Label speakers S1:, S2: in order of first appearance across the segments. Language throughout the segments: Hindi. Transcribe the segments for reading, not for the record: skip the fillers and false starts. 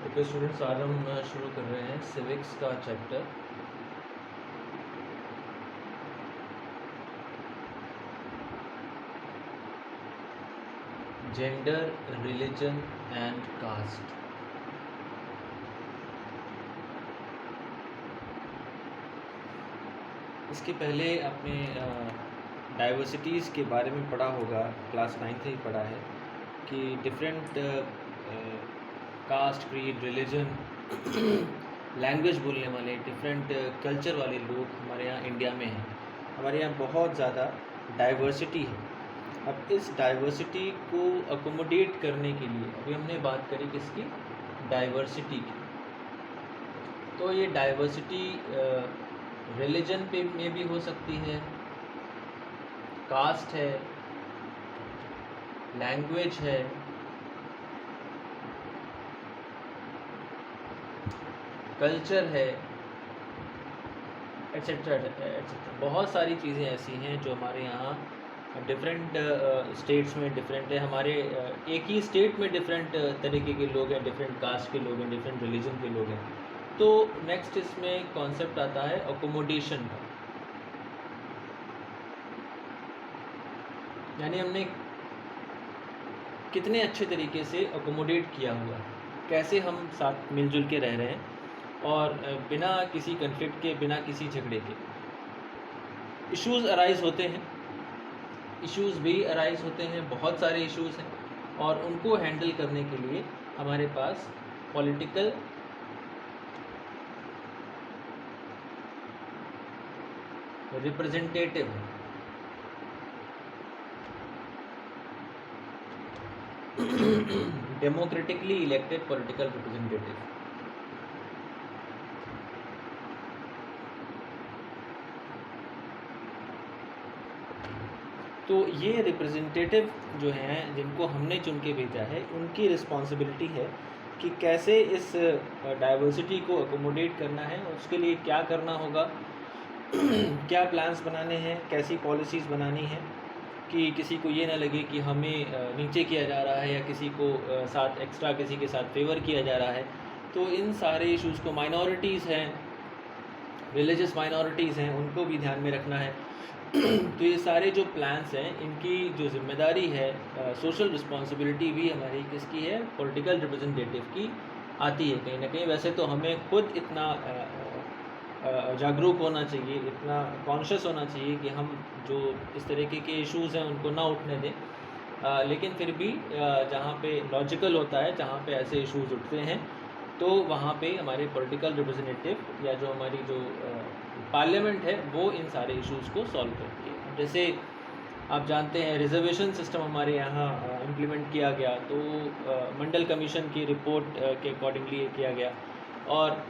S1: ओके स्टूडेंट्स, आज हम शुरू कर रहे हैं सिविक्स का chapter. Gender, religion and caste. इसके पहले आपने डाइवर्सिटीज़ के बारे में पढ़ा होगा, क्लास 9th ही पढ़ा है कि different caste, creed, religion, language बोलने वाले, डिफरेंट कल्चर वाले लोग हमारे यहाँ इंडिया में हैं। हमारे यहाँ बहुत ज़्यादा डाइवर्सिटी है। अब इस डाइवर्सिटी को अकोमोडेट करने के लिए अभी हमने बात करी किसकी, डाइवर्सिटी की। तो ये डाइवर्सिटी रिलीजन पे में भी हो सकती है, कास्ट है, लैंग्वेज है, कल्चर है, एट्सेट्रा एट्सेट्रा। बहुत सारी चीज़ें ऐसी हैं जो हमारे यहाँ डिफरेंट स्टेट्स में डिफरेंट है। हमारे एक ही स्टेट में डिफरेंट तरीके के लोग हैं, डिफरेंट कास्ट के लोग हैं, डिफरेंट रिलीजन के लोग हैं। तो नेक्स्ट इसमें कॉन्सेप्ट आता है अकोमोडेशन का, यानी हमने कितने अच्छे तरीके से अकोमोडेट किया हुआ है, कैसे हम साथ मिलजुल के रह रहे हैं और बिना किसी कन्फ्लिक्ट के, बिना किसी झगड़े के। इश्यूज़ अराइज होते हैं, इश्यूज़ भी अराइज होते हैं, बहुत सारे इश्यूज़ हैं, और उनको हैंडल करने के लिए हमारे पास पॉलिटिकल रिप्रेजेंटेटिव है। Democratically elected political representative. तो ये रिप्रेजेंटेटिव जो हैं, जिनको हमने चुन के भेजा है, उनकी रिस्पॉन्सिबिलिटी है कि कैसे इस डाइवर्सिटी को अकोमोडेट करना है, उसके लिए क्या करना होगा, क्या प्लान्स बनाने हैं, कैसी पॉलिसीज़ बनानी है कि किसी को ये ना लगे कि हमें नीचे किया जा रहा है या किसी को साथ एक्स्ट्रा किसी के साथ फेवर किया जा रहा है। तो इन सारे इश्यूज़ को, माइनॉरिटीज़ हैं, रिलीजियस माइनॉरिटीज़ हैं, उनको भी ध्यान में रखना है। तो ये सारे जो प्लान्स हैं, इनकी जो जिम्मेदारी है, सोशल रिस्पॉन्सिबिलिटी भी हमारी किसकी है, पॉलिटिकल रिप्रेजेंटेटिव की आती है कहीं ना कहीं। वैसे तो हमें खुद इतना जागरूक होना चाहिए, इतना कॉन्शियस होना चाहिए कि हम जो इस तरीके के इश्यूज़ हैं उनको ना उठने दें, लेकिन फिर भी जहाँ पे लॉजिकल होता है, जहाँ पे ऐसे इश्यूज़ उठते हैं, तो वहाँ पे हमारे पॉलिटिकल रिप्रेजेंटेटिव या जो हमारी जो पार्लियामेंट है, वो इन सारे इश्यूज़ को सॉल्व करती है। जैसे आप जानते हैं, रिजर्वेशन सिस्टम हमारे यहाँ इम्प्लीमेंट किया गया, तो मंडल कमीशन की रिपोर्ट के अकॉर्डिंगली ये किया गया, और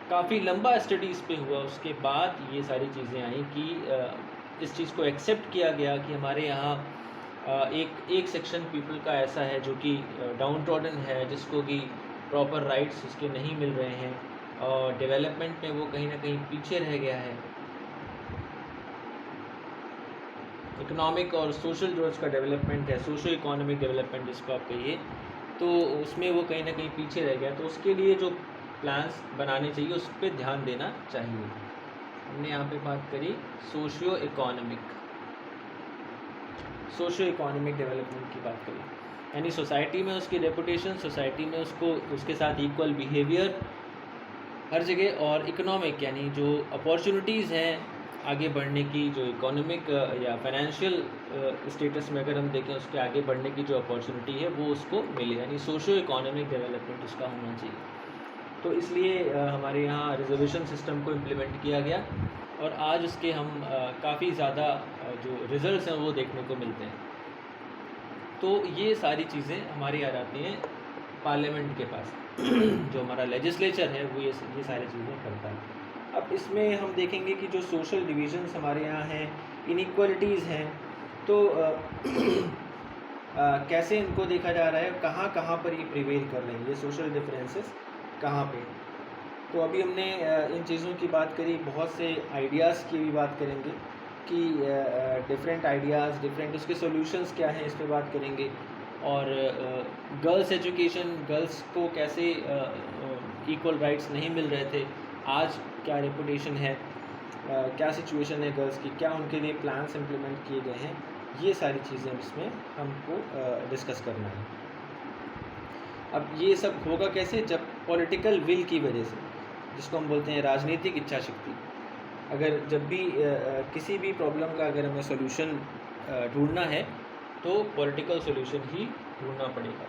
S1: काफ़ी लंबा स्टडीज़ पे हुआ। उसके बाद ये सारी चीज़ें आई कि इस चीज़ को एक्सेप्ट किया गया कि हमारे यहाँ एक सेक्शन पीपल का ऐसा है जो कि डाउन ट्रॉडन है, जिसको कि प्रॉपर राइट्स उसके नहीं मिल रहे हैं, और डेवलपमेंट में वो कहीं ना कहीं पीछे रह गया है। इकोनॉमिक और सोशल जो उसका डेवलपमेंट है, सोशो इकोनॉमिक डेवलपमेंट जिसको आप कहिए, तो उसमें वो कहीं ना कहीं पीछे रह गया। तो उसके लिए जो प्लान्स बनाने चाहिए, उस पर ध्यान देना चाहिए। हमने यहाँ पे बात करी सोशियो इकोनॉमिक डेवलपमेंट की बात करी, यानी सोसाइटी में उसकी रेपुटेशन, सोसाइटी में उसको उसके साथ इक्वल बिहेवियर हर जगह, और इकोनॉमिक यानी जो अपॉर्चुनिटीज़ हैं आगे बढ़ने की, जो इकोनॉमिक या फाइनेंशियल स्टेटस में अगर हम देखें, उसके आगे बढ़ने की जो अपॉर्चुनिटी है वो उसको मिले, यानी सोशो इकोनॉमिक डेवलपमेंट उसका होना चाहिए। तो इसलिए हमारे यहाँ रिजर्वेशन सिस्टम को इम्प्लीमेंट किया गया, और आज उसके हम काफ़ी ज़्यादा जो रिज़ल्ट्स हैं वो देखने को मिलते हैं। तो ये सारी चीज़ें हमारी आ जाती हैं पार्लियामेंट के पास। जो हमारा लेजिस्लेचर है वो ये सारी चीज़ें करता है। अब इसमें हम देखेंगे कि जो सोशल डिविजन्स हमारे यहाँ हैं, इनइक्वालिटीज़ हैं, तो कैसे इनको देखा जा रहा है, कहाँ कहाँ पर ये प्रिवेल कर रहे हैं, ये सोशल डिफरेंसेस कहाँ पे। तो अभी हमने इन चीज़ों की बात करी, बहुत से आइडियाज़ की भी बात करेंगे कि डिफरेंट आइडियाज़, डिफरेंट उसके सॉल्यूशंस क्या हैं, इस पर बात करेंगे। और गर्ल्स एजुकेशन, गर्ल्स को कैसे इक्वल राइट्स नहीं मिल रहे थे, आज क्या रेपुटेशन है, क्या सिचुएशन है गर्ल्स की, क्या उनके लिए प्लान्स इम्प्लीमेंट किए गए हैं, ये सारी चीज़ें इसमें हमको डिस्कस करना है। अब ये सब होगा कैसे, जब पॉलिटिकल विल की वजह से, जिसको हम बोलते हैं राजनीतिक इच्छा शक्ति, अगर जब भी किसी भी प्रॉब्लम का अगर हमें सॉल्यूशन ढूंढना है तो पॉलिटिकल सॉल्यूशन ही ढूंढना पड़ेगा।